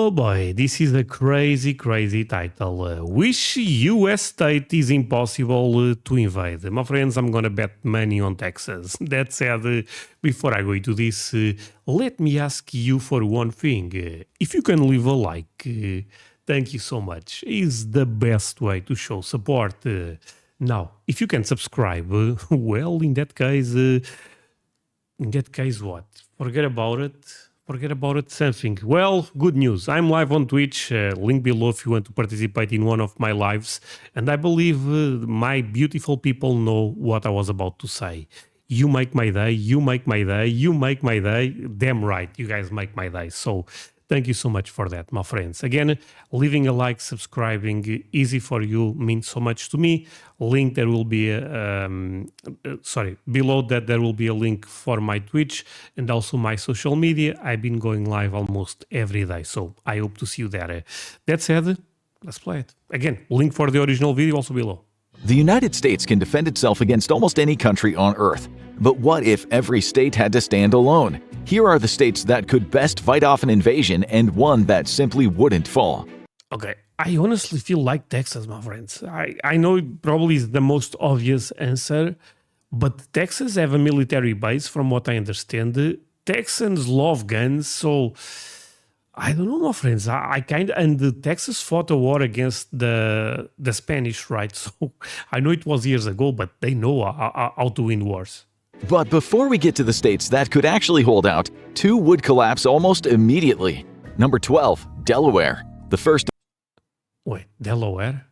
Oh boy, this is a crazy, crazy title. Which US state is impossible to invade? My friends, I'm gonna bet money on Texas. That said, before I go into this, let me ask you for one thing. If you can leave a like, thank you so much. Is the best way to show support. Now, if you can subscribe, well, in that case, what? Forget about it. Forget about it, something. Well, good news. I'm live on Twitch. Link below if you want to participate in one of my lives. And I believe my beautiful people know what I was about to say. You make my day. You make my day. You make my day. Damn right. You guys make my day. So thank you so much for that, my friends. Again, leaving a like, subscribing, easy for you, means so much to me. Link, there will be below that there will be a link for my Twitch and also my social media. I've been going live almost every day, so I hope to see you there. That said, let's play it. Again, link for the original video also below. The United States can defend itself against almost any country on Earth. But what if every state had to stand alone? Here are the states that could best fight off an invasion and one that simply wouldn't fall. Okay, I honestly feel like Texas, my friends. I know it probably is the most obvious answer, but Texas have a military base from what I understand. Texans love guns, so I don't know, my friends. And Texas fought a war against the Spanish, right? So I know it was years ago, but they know how to win wars. But before we get to the states that could actually hold out, two would collapse almost immediately. Number 12, Delaware. The first Wait, Delaware?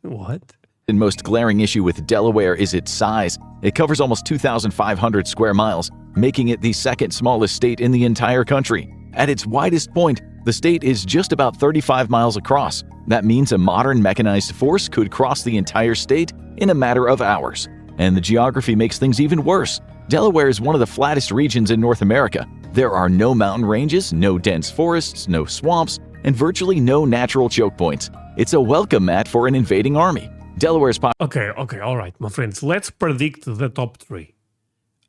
What? and most glaring issue with Delaware is its size. It covers almost 2,500 square miles, making it the second smallest state in the entire country. At its widest point, the state is just about 35 miles across. That means a modern mechanized force could cross the entire state in a matter of hours. And the geography makes things even worse. Delaware is one of the flattest regions in North America. There are no mountain ranges, no dense forests, no swamps, and virtually no natural choke points. It's a welcome mat for an invading army. Delaware's Okay, all right, my friends. Let's predict the top three.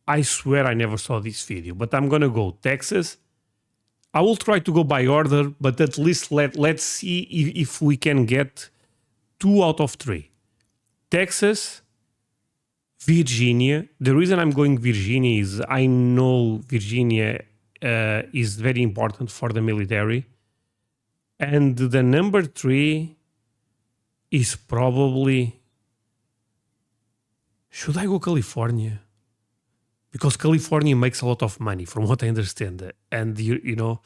I swear I never saw this video, but I'm gonna go Texas. I will try to go by order, but at least let's see if we can get 2 out of 3. Texas, Virginia. The reason I'm going Virginia is I know Virginia is very important for the military. And the number 3 is probably... Should I go California? Because California makes a lot of money, from what I understand. And, you know,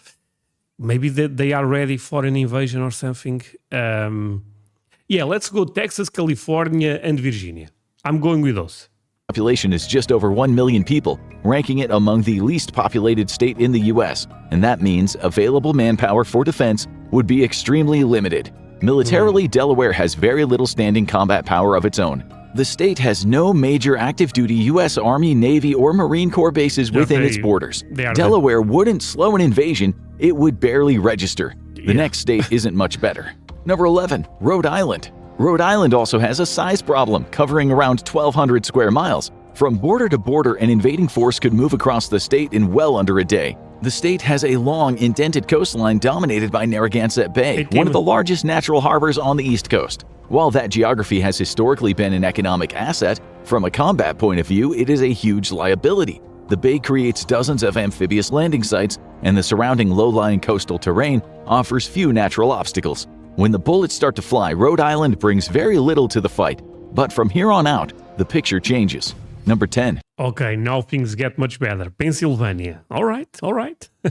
maybe they are ready for an invasion or something. Yeah, let's go Texas, California, and Virginia. I'm going with those. Population is just over 1 million people, ranking it among the least populated state in the U.S., and that means available manpower for defense would be extremely limited. Militarily, Delaware has very little standing combat power of its own. The state has no major active-duty U.S. Army, Navy, or Marine Corps bases within its borders. Delaware wouldn't slow an invasion, it would barely register. The next state isn't much better. Number 11, Rhode Island. Rhode Island also has a size problem, covering around 1,200 square miles. From border to border, an invading force could move across the state in well under a day. The state has a long, indented coastline dominated by Narragansett Bay, one of the largest natural harbors on the East Coast. While that geography has historically been an economic asset, from a combat point of view, it is a huge liability. The bay creates dozens of amphibious landing sites, and the surrounding low-lying coastal terrain offers few natural obstacles. When the bullets start to fly, Rhode Island brings very little to the fight. But from here on out, the picture changes. Number 10. Okay, now things get much better. Pennsylvania. All right.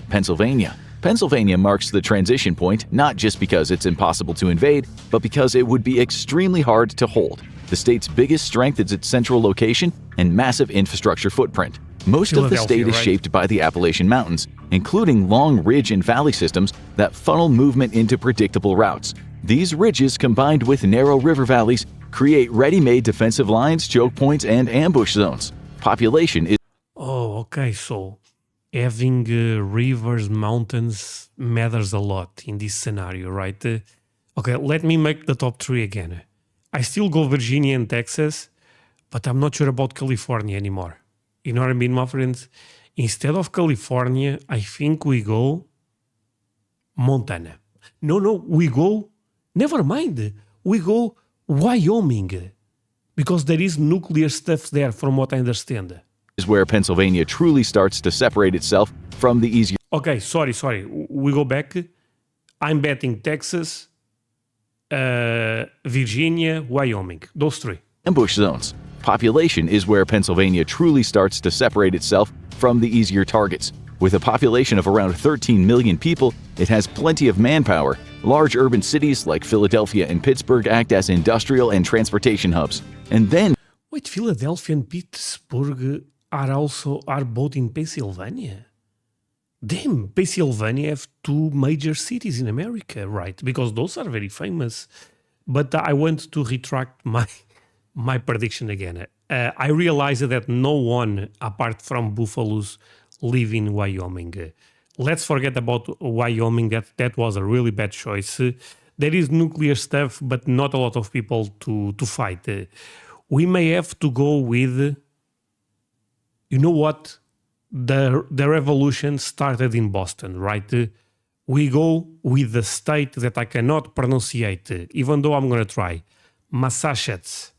Pennsylvania. Pennsylvania marks the transition point, not just because it's impossible to invade, but because it would be extremely hard to hold. The state's biggest strength is its central location and massive infrastructure footprint. Most of the state is shaped by the Appalachian Mountains, including long ridge and valley systems that funnel movement into predictable routes. These ridges, combined with narrow river valleys, create ready-made defensive lines, choke points, and ambush zones. Population is... Oh, okay, so having rivers, mountains matters a lot in this scenario, right? Okay, let me make the top 3 again. I still go Virginia and Texas, but I'm not sure about California anymore. You know what I mean, my friends? Instead of California, I think we go Montana. No, we go, never mind, we go Wyoming, because there is nuclear stuff there, from what I understand. Is where Pennsylvania truly starts to separate itself from the easier Okay, sorry. We go back. I'm betting Texas, Virginia, Wyoming. Those three. ambush zones. Population is where Pennsylvania truly starts to separate itself from the easier targets. With a population of around 13 million people, it has plenty of manpower. Large urban cities like Philadelphia and Pittsburgh act as industrial and transportation hubs. And then Wait, Philadelphia and Pittsburgh are both in Pennsylvania? Damn, Pennsylvania have two major cities in America, right? Because those are very famous. But I want to retract my prediction again. I realized that no one, apart from buffaloes, live in Wyoming. Let's forget about Wyoming. That was a really bad choice. There is nuclear stuff, but not a lot of people to fight. We may have to go with, you know what? The revolution started in Boston, right? We go with the state that I cannot pronunciate, even though I'm going to try. Massachusetts.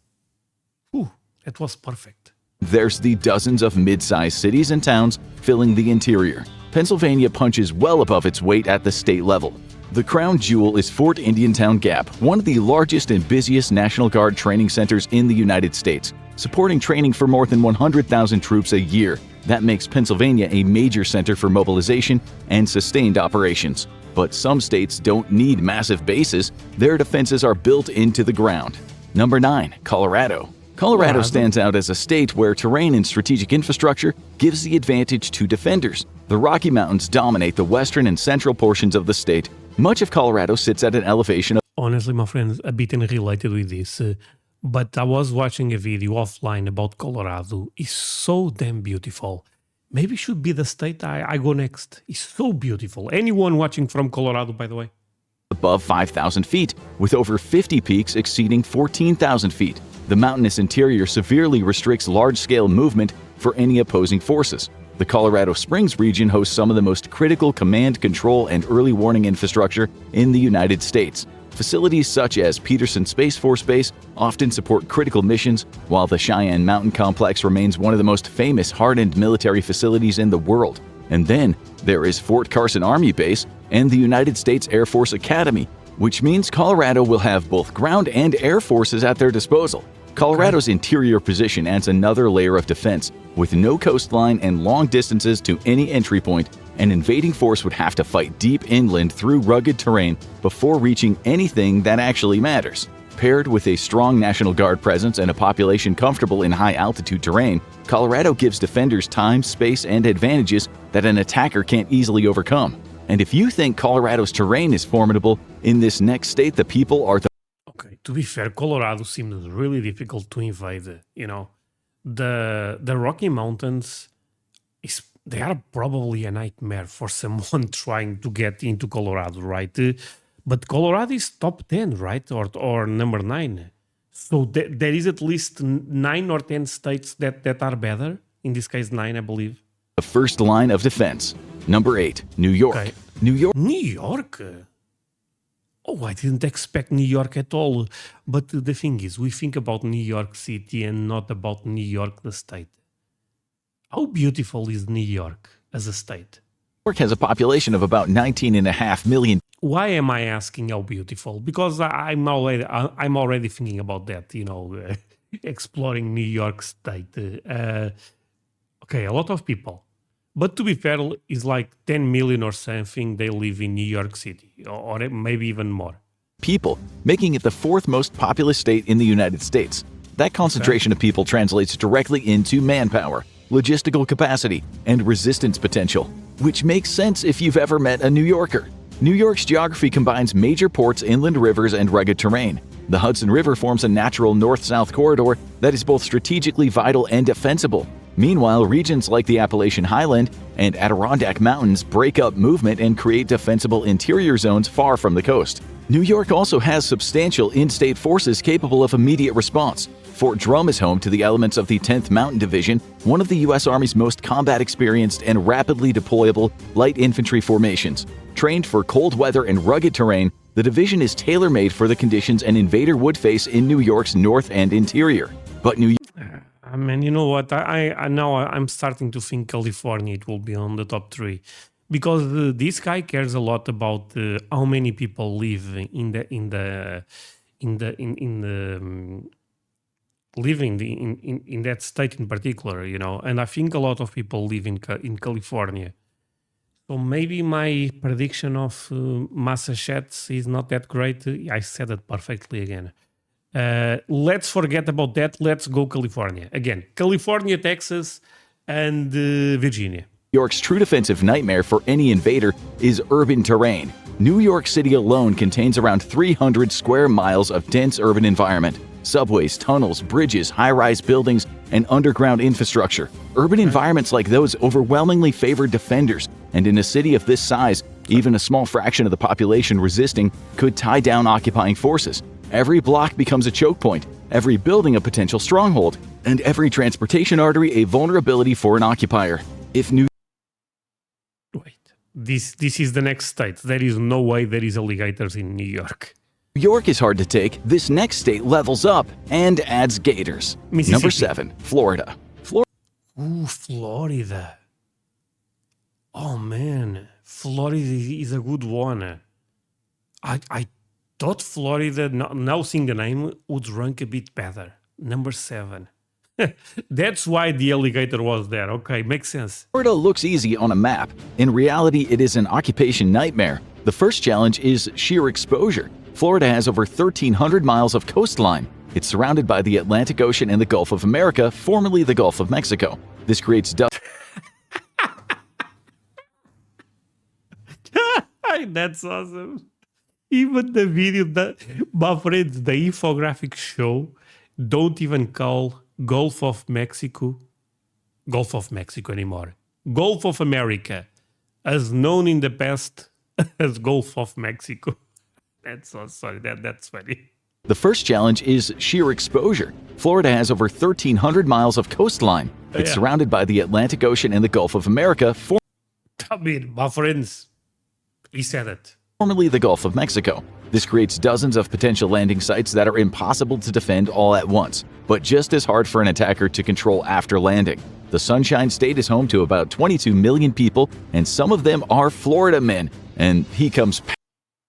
Ooh, that was perfect. there's the dozens of mid-sized cities and towns filling the interior. Pennsylvania punches well above its weight at the state level. The crown jewel is Fort Indiantown Gap, one of the largest and busiest National Guard training centers in the United States, supporting training for more than 100,000 troops a year. That makes Pennsylvania a major center for mobilization and sustained operations. But some states don't need massive bases. Their defenses are built into the ground. Number 9. Colorado. Colorado stands out as a state where terrain and strategic infrastructure gives the advantage to defenders. The Rocky Mountains dominate the western and central portions of the state. Much of Colorado sits at an elevation of Honestly, my friends, a bit unrelated with this, but I was watching a video offline about Colorado. It's so damn beautiful. Maybe it should be the state I go next. It's so beautiful. Anyone watching from Colorado, by the way? above 5,000 feet, with over 50 peaks exceeding 14,000 feet. The mountainous interior severely restricts large-scale movement for any opposing forces. The Colorado Springs region hosts some of the most critical command, control, and early warning infrastructure in the United States. Facilities such as Peterson Space Force Base often support critical missions, while the Cheyenne Mountain Complex remains one of the most famous hardened military facilities in the world. And then there is Fort Carson Army Base and the United States Air Force Academy, which means Colorado will have both ground and air forces at their disposal. Colorado's interior position adds another layer of defense. With no coastline and long distances to any entry point, an invading force would have to fight deep inland through rugged terrain before reaching anything that actually matters. Paired with a strong National Guard presence and a population comfortable in high-altitude terrain, Colorado gives defenders time, space, and advantages that an attacker can't easily overcome. And if you think Colorado's terrain is formidable, in this next state the people are the Okay, to be fair, Colorado seems really difficult to invade. You know, the Rocky Mountains they are probably a nightmare for someone trying to get into Colorado, right? But Colorado is top 10, right? Or number 9. So there is at least 9 or 10 states that are better. In this case, 9, I believe. the first line of defense. Number 8. New York. Okay. New York New York? Oh, I didn't expect New York at all. But the thing is, we think about New York City and not about New York, the state. How beautiful is New York as a state? has a population of about 19.5 million Why am I asking how beautiful? Because I'm already thinking about that, exploring New York State. Okay, a lot of people. But to be fair, it's like 10 million or something, they live in New York City, or maybe even more. people, making it the 4th most populous state in the United States. That concentration of people translates directly into manpower, logistical capacity, and resistance potential, which makes sense if you've ever met a New Yorker. New York's geography combines major ports, inland rivers, and rugged terrain. The Hudson River forms a natural north-south corridor that is both strategically vital and defensible. Meanwhile, regions like the Appalachian Highland and Adirondack Mountains break up movement and create defensible interior zones far from the coast. New York also has substantial in-state forces capable of immediate response. Fort Drum is home to the elements of the 10th Mountain Division, one of the U.S. Army's most combat-experienced and rapidly deployable light infantry formations. Trained for cold weather and rugged terrain, the division is tailor-made for the conditions an invader would face in New York's north and interior. But I mean, you know what? I now I'm starting to think California it will be on the top 3 because this guy cares a lot about how many people live living in that state in particular, you know. And I think a lot of people live in California. So maybe my prediction of Massachusetts is not that great. I said it perfectly again. Let's forget about that. Let's go California. Again, California, Texas, and Virginia. New York's true defensive nightmare for any invader is urban terrain. New York City alone contains around 300 square miles of dense urban environment. Subways, tunnels, bridges, high-rise buildings, and underground infrastructure. Urban environments like those overwhelmingly favor defenders, and in a city of this size, even a small fraction of the population resisting could tie down occupying forces. Every block becomes a choke point, every building a potential stronghold, and every transportation artery a vulnerability for an occupier. Wait, this is the next state. There is no way there is alligators in New York. New York is hard to take. This next state levels up and adds gators. Number 7, Florida. Ooh, Florida. Oh man, Florida is a good one. I thought Florida, now seeing the name, would rank a bit better. Number 7. That's why the alligator was there. Okay, makes sense. Florida looks easy on a map. In reality, it is an occupation nightmare. The first challenge is sheer exposure. Florida has over 1,300 miles of coastline. It's surrounded by the Atlantic Ocean and the Gulf of America, formerly the Gulf of Mexico. This creates That's awesome. Even the video that my friends, the infographic show, don't even call Gulf of Mexico anymore. Gulf of America, as known in the past as Gulf of Mexico. That's so sorry. That's funny. The first challenge is sheer exposure. Florida has over 1,300 miles of coastline. It's surrounded by the Atlantic Ocean and the Gulf of America, I mean, my friends, he said it. Formerly the Gulf of Mexico. This creates dozens of potential landing sites that are impossible to defend all at once, but just as hard for an attacker to control after landing. The Sunshine State is home to about 22 million people, and some of them are Florida men, and he comes.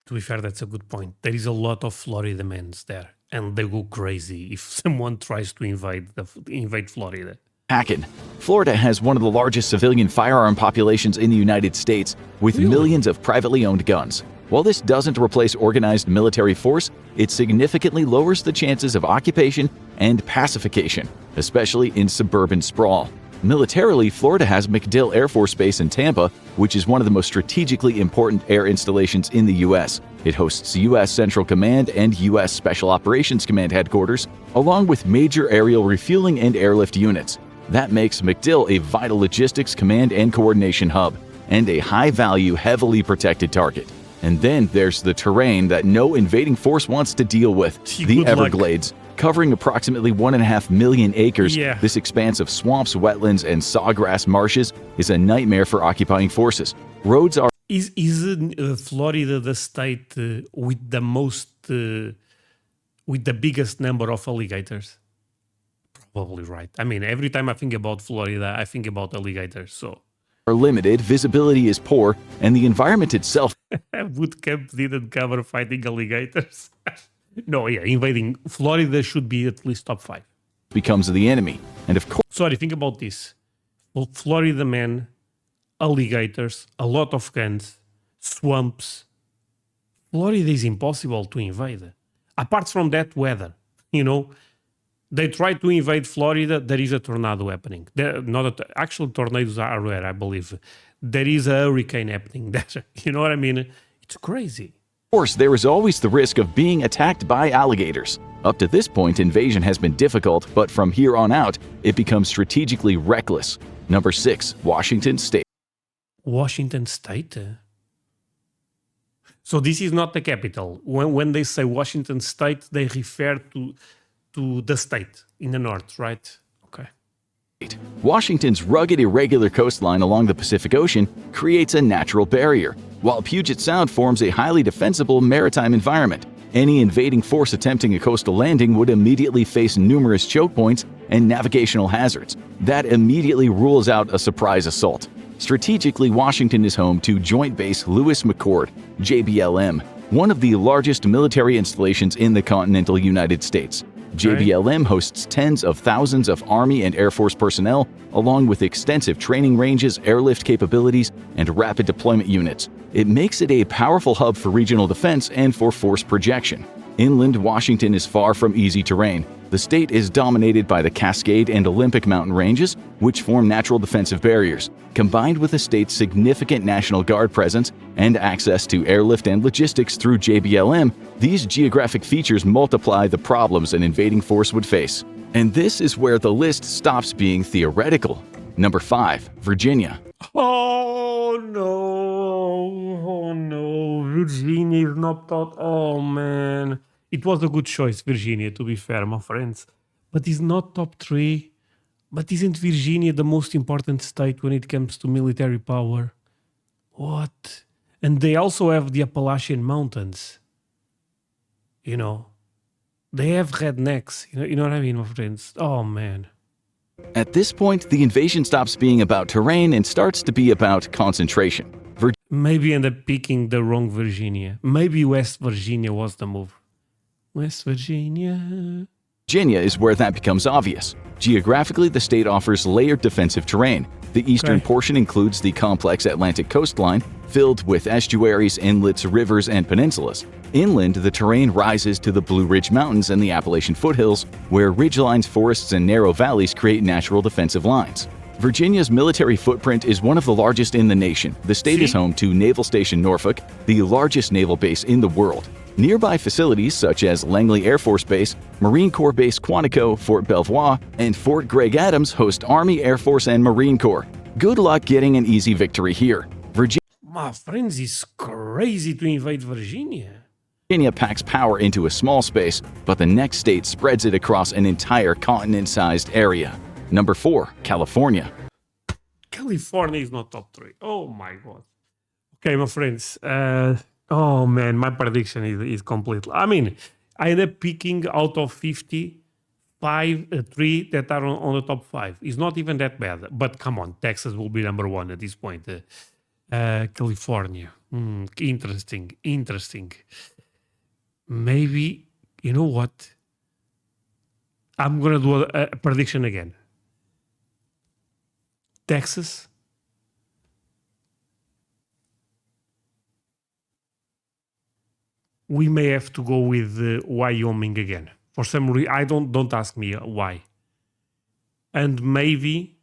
To be fair, that's a good point. There is a lot of Florida men there, and they go crazy if someone tries to invade Florida. Packing. Florida has one of the largest civilian firearm populations in the United States, with millions of privately owned guns. While this doesn't replace organized military force, it significantly lowers the chances of occupation and pacification, especially in suburban sprawl. Militarily, Florida has MacDill Air Force Base in Tampa, which is one of the most strategically important air installations in the U.S. It hosts U.S. Central Command and U.S. Special Operations Command headquarters, along with major aerial refueling and airlift units. That makes MacDill a vital logistics command and coordination hub, and a high-value, heavily protected target. And then there's the terrain that no invading force wants to deal with, the Everglades. Covering approximately 1.5 million acres, this expanse of swamps, wetlands, and sawgrass marshes is a nightmare for occupying forces. Roads are... Is Florida the state with the most, with the biggest number of alligators? Probably right. I mean, every time I think about Florida, I think about alligators, so... are limited, visibility is poor, and the environment itself... Boot camp didn't cover fighting alligators. No, invading Florida should be at least top 5. Becomes the enemy, and of course... Sorry, think about this. Well, Florida men, alligators, a lot of guns, swamps. Florida is impossible to invade. Apart from that weather, you know, they try to invade Florida, there is a tornado happening. Actual tornadoes are rare, I believe. There is a hurricane happening there. You know what I mean? It's crazy. Of course, there is always the risk of being attacked by alligators. Up to this point, invasion has been difficult, but from here on out, it becomes strategically reckless. Number 6, Washington State. Washington State? So this is not the capital. When they say Washington State, they refer to the state in the north, right? Okay. Washington's rugged, irregular coastline along the Pacific Ocean creates a natural barrier. while Puget Sound forms a highly defensible maritime environment. Any invading force attempting a coastal landing would immediately face numerous choke points and navigational hazards. That immediately rules out a surprise assault. Strategically, Washington is home to Joint Base Lewis McChord, JBLM, one of the largest military installations in the continental United States. JBLM hosts tens of thousands of Army and Air Force personnel, along with extensive training ranges, airlift capabilities, and rapid deployment units. It makes it a powerful hub for regional defense and for force projection. Inland Washington is far from easy terrain. The state is dominated by the Cascade and Olympic mountain ranges, which form natural defensive barriers. Combined with the state's significant National Guard presence and access to airlift and logistics through JBLM, these geographic features multiply the problems an invading force would face. And this is where the list stops being theoretical. Number 5. Virginia. Oh no, Virginia is not thought. Oh man, it was a good choice, Virginia, to be fair, my friends. But it's not top 3. But isn't Virginia the most important state when it comes to military power? What? And they also have the Appalachian Mountains. You know, they have rednecks. You know what I mean, my friends? Oh man. At this point, the invasion stops being about terrain and starts to be about concentration. Maybe end up picking the wrong Virginia. Maybe West Virginia was the move. West Virginia. Virginia is where that becomes obvious. Geographically, the state offers layered defensive terrain. The eastern portion includes the complex Atlantic coastline, filled with estuaries, inlets, rivers, and peninsulas. Inland, the terrain rises to the Blue Ridge Mountains and the Appalachian foothills, where ridgelines, forests, and narrow valleys create natural defensive lines. Virginia's military footprint is one of the largest in the nation. The state is home to Naval Station Norfolk, the largest naval base in the world. Nearby facilities such as Langley Air Force Base, Marine Corps Base Quantico, Fort Belvoir, and Fort Gregg Adams host Army, Air Force, and Marine Corps. Good luck getting an easy victory here. My friends, it's crazy to invade Virginia. Virginia packs power into a small space, but the next state spreads it across an entire continent-sized area. Number 4. California. California is not top 3. Oh my god. Okay, my friends. Oh man, my prediction is completely. I mean, I end up picking out of 50, 3 that are on the top 5. It's not even that bad. But come on, Texas will be number 1 at this point. California. Interesting. Maybe, you know what? I'm going to do a prediction again. Texas. We may have to go with Wyoming again. For some reason, don't ask me why. And maybe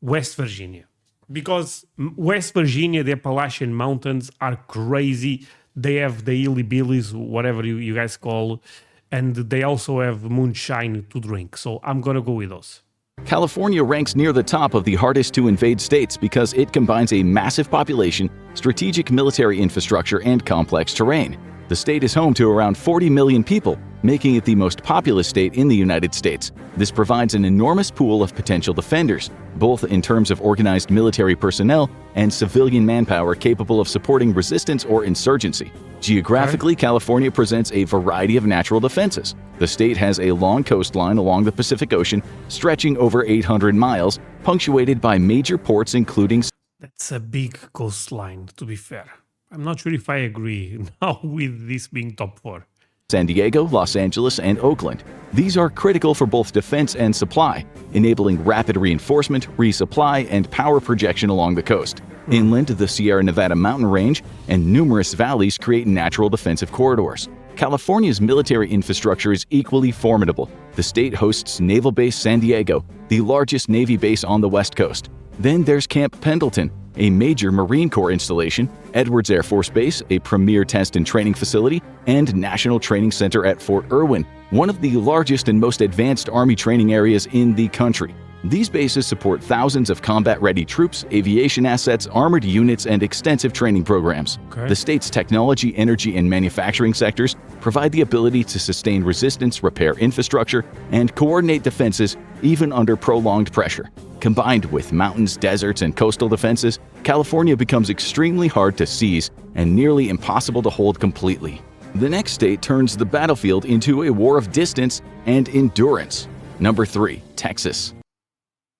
West Virginia. Because West Virginia, the Appalachian Mountains are crazy. They have the hillbillies, whatever you guys call, and they also have moonshine to drink. So I'm going to go with those. California ranks near the top of the hardest to invade states because it combines a massive population, strategic military infrastructure, and complex terrain. The state is home to around 40 million people, making it the most populous state in the United States. This provides an enormous pool of potential defenders, both in terms of organized military personnel and civilian manpower capable of supporting resistance or insurgency. Geographically, California presents a variety of natural defenses. The state has a long coastline along the Pacific Ocean, stretching over 800 miles, punctuated by major ports including... That's a big coastline, to be fair. I'm not sure if I agree now with this being top 4. San Diego, Los Angeles, and Oakland. These are critical for both defense and supply, enabling rapid reinforcement, resupply, and power projection along the coast. Inland, the Sierra Nevada mountain range and numerous valleys create natural defensive corridors. California's military infrastructure is equally formidable. The state hosts Naval Base San Diego, the largest Navy base on the West Coast. Then there's Camp Pendleton, a major Marine Corps installation, Edwards Air Force Base, a premier test and training facility, and National Training Center at Fort Irwin, one of the largest and most advanced Army training areas in the country. These bases support thousands of combat-ready troops, aviation assets, armored units, and extensive training programs. Okay. The state's technology, energy, and manufacturing sectors provide the ability to sustain resistance, repair infrastructure, and coordinate defenses even under prolonged pressure. Combined with mountains, deserts, and coastal defenses, California becomes extremely hard to seize and nearly impossible to hold completely. The next state turns the battlefield into a war of distance and endurance. Number 3, Texas.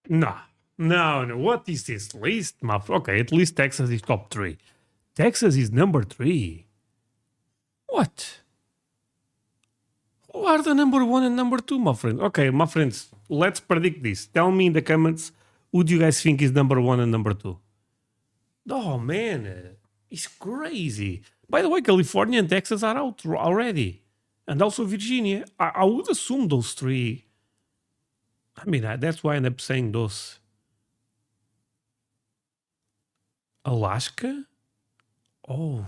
No. What is this list? Okay, at least Texas is top 3. Texas is number 3. What? Who are the number 1 and number 2, my friend? Okay, my friends, let's predict this. Tell me in the comments who do you guys think is number 1 and number 2? Oh, man. It's crazy. By the way, California and Texas are out already. And also Virginia. I would assume those 3. I mean, that's why I end up saying those. Alaska? Oh,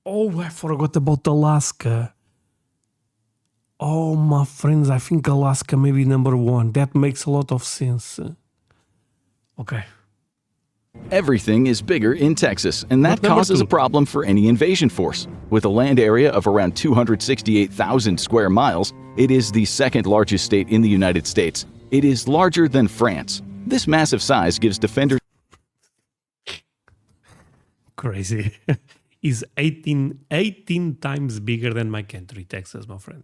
I forgot about Alaska. Oh, my friends, I think Alaska may be number 1. That makes a lot of sense. Okay. Everything is bigger in Texas, and that What number causes 2? a problem for any invasion force. With a land area of around 268,000 square miles, it is the second largest state in the United States. It is larger than France. This massive size gives defenders Crazy. Is 18 times bigger than my country, Texas, my friend.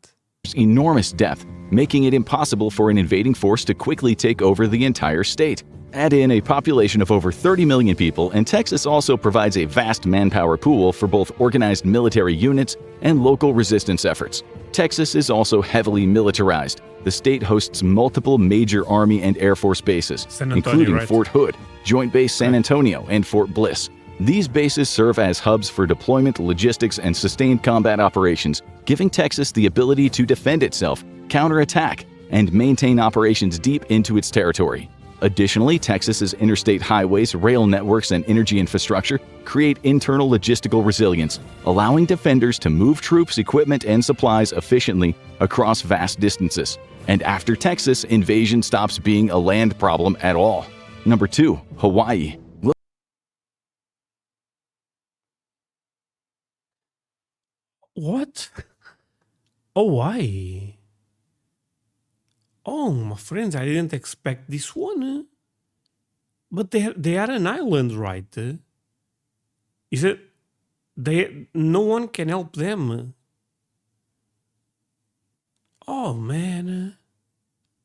enormous depth, making it impossible for an invading force to quickly take over the entire state. Add in a population of over 30 million people, and Texas also provides a vast manpower pool for both organized military units and local resistance efforts. Texas is also heavily militarized. The state hosts multiple major Army and Air Force bases, San Antonio, including right? Fort Hood, Joint Base San Antonio, and Fort Bliss. These bases serve as hubs for deployment, logistics, and sustained combat operations, giving Texas the ability to defend itself, counterattack, and maintain operations deep into its territory. Additionally, Texas's interstate highways, rail networks, and energy infrastructure create internal logistical resilience, allowing defenders to move troops, equipment, and supplies efficiently across vast distances. And after Texas, invasion stops being a land problem at all. Number 2, Hawaii. What? Hawaii? Oh, my friends, I didn't expect this one. But they are an island, right? Is it? No one can help them. Oh, man.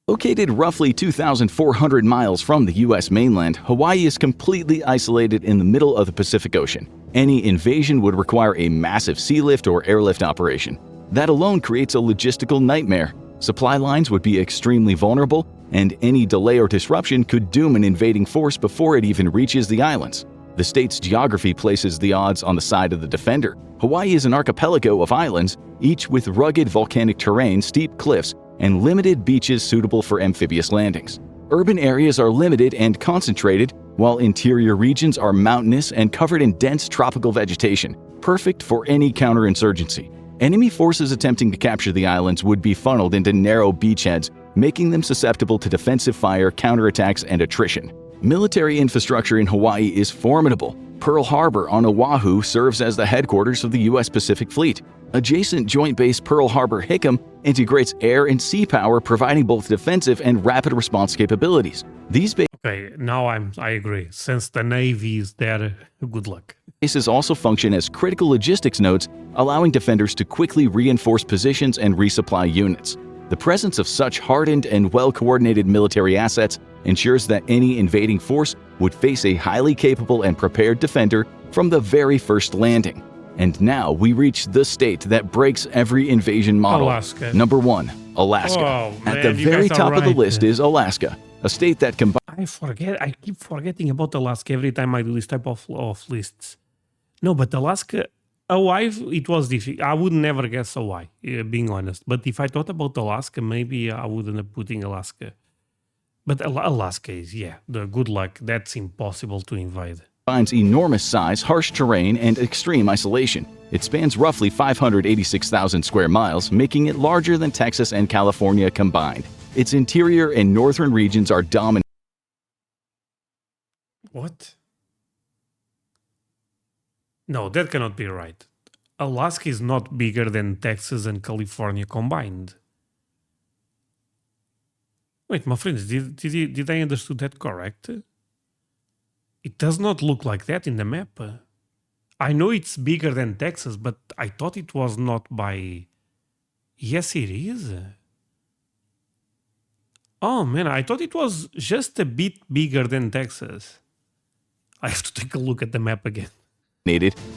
Located roughly 2,400 miles from the U.S. mainland, Hawaii is completely isolated in the middle of the Pacific Ocean. Any invasion would require a massive sea lift or airlift operation. That alone creates a logistical nightmare. Supply lines would be extremely vulnerable, and any delay or disruption could doom an invading force before it even reaches the islands. The state's geography places the odds on the side of the defender. Hawaii is an archipelago of islands, each with rugged volcanic terrain, steep cliffs, and limited beaches suitable for amphibious landings. Urban areas are limited and concentrated, while interior regions are mountainous and covered in dense tropical vegetation, perfect for any counterinsurgency. Enemy forces attempting to capture the islands would be funneled into narrow beachheads, making them susceptible to defensive fire, counterattacks, and attrition. Military infrastructure in Hawaii is formidable. Pearl Harbor on Oahu serves as the headquarters of the U.S. Pacific Fleet. Adjacent Joint Base Pearl Harbor Hickam integrates air and sea power, providing both defensive and rapid response capabilities. These Okay, now I agree. Since the Navy is there, good luck. bases also function as critical logistics nodes, allowing defenders to quickly reinforce positions and resupply units. The presence of such hardened and well-coordinated military assets ensures that any invading force would face a highly capable and prepared defender from the very first landing. And now we reach the state that breaks every invasion model. Alaska. Number 1, Alaska. Oh, At man, the you very guys are top of the right. list is Alaska, a state that combines I keep forgetting about Alaska every time I do this type of lists. No, but Alaska, Hawaii, it was difficult. I would never guess Hawaii, being honest. But if I thought about Alaska, maybe I would end up putting Alaska. But Alaska is, the good luck. That's impossible to invade. enormous size, harsh terrain, and extreme isolation. It spans roughly 586,000 square miles, making it larger than Texas and California combined. Its interior and northern regions are dominated What? No, that cannot be right. Alaska is not bigger than Texas and California combined. Wait, my friends, did I understood that correct? It does not look like that in the map. I know it's bigger than Texas, but I thought it was not by... Yes, it is. Oh man, I thought it was just a bit bigger than Texas. I have to take a look at the map again.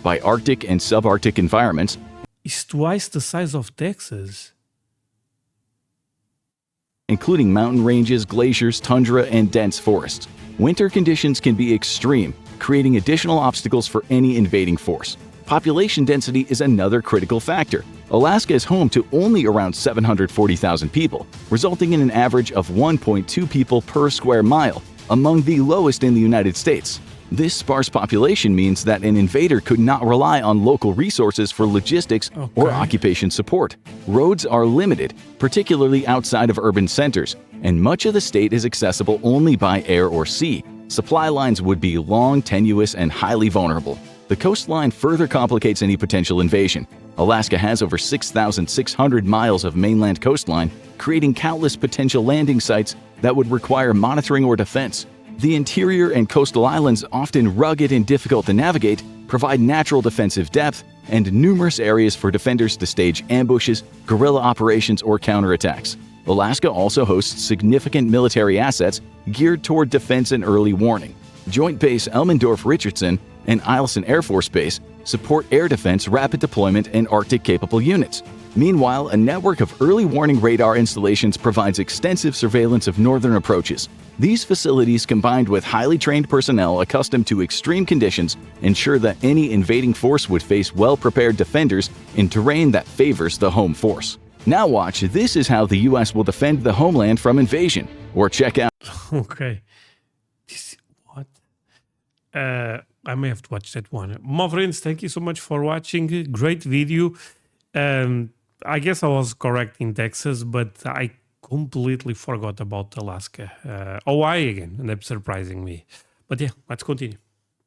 By Arctic and subarctic environments. It's twice the size of Texas. Including mountain ranges, glaciers, tundra, and dense forests. Winter conditions can be extreme, creating additional obstacles for any invading force. Population density is another critical factor. Alaska is home to only around 740,000 people, resulting in an average of 1.2 people per square mile, among the lowest in the United States. This sparse population means that an invader could not rely on local resources for logistics or occupation support. Roads are limited, particularly outside of urban centers, and much of the state is accessible only by air or sea. Supply lines would be long, tenuous, and highly vulnerable. The coastline further complicates any potential invasion. Alaska has over 6,600 miles of mainland coastline, creating countless potential landing sites that would require monitoring or defense. The interior and coastal islands, often rugged and difficult to navigate, provide natural defensive depth and numerous areas for defenders to stage ambushes, guerrilla operations, or counterattacks. Alaska also hosts significant military assets geared toward defense and early warning. Joint Base Elmendorf-Richardson and Eielson Air Force Base support air defense, rapid deployment, and Arctic-capable units. Meanwhile, a network of early warning radar installations provides extensive surveillance of northern approaches. These facilities, combined with highly trained personnel accustomed to extreme conditions, ensure that any invading force would face well-prepared defenders in terrain that favors the home force. Now watch, this is how the US will defend the homeland from invasion. Or check out... Okay. What? I may have to watch that one. My friends, thank you so much for watching. Great video. I guess I was correct in Texas, but I completely forgot about Alaska. Hawaii again, and that's surprising me. But yeah, let's continue.